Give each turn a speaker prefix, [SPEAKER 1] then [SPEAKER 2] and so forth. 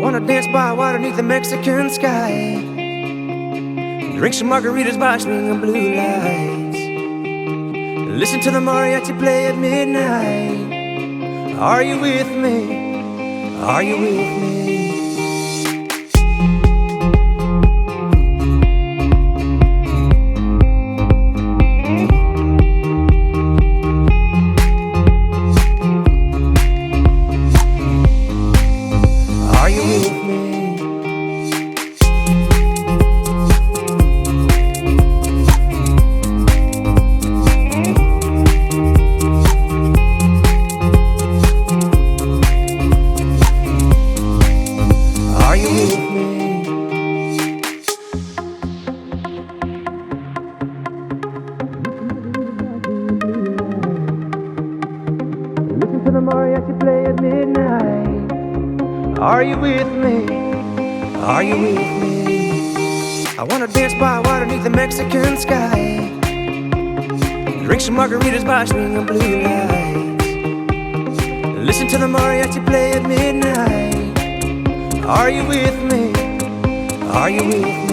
[SPEAKER 1] wanna dance by water beneath the Mexican sky, drink some margaritas by swinging blue lights, listen to the mariachi play at midnight. Are you with me? Are you with me? Listen to the mariachi play at midnight. Are you with me? Are you with me? I wanna dance by water beneath the Mexican sky, drink some margaritas by swinging blue lights, listen to the mariachi play at midnight. Are you with me? Are you with me?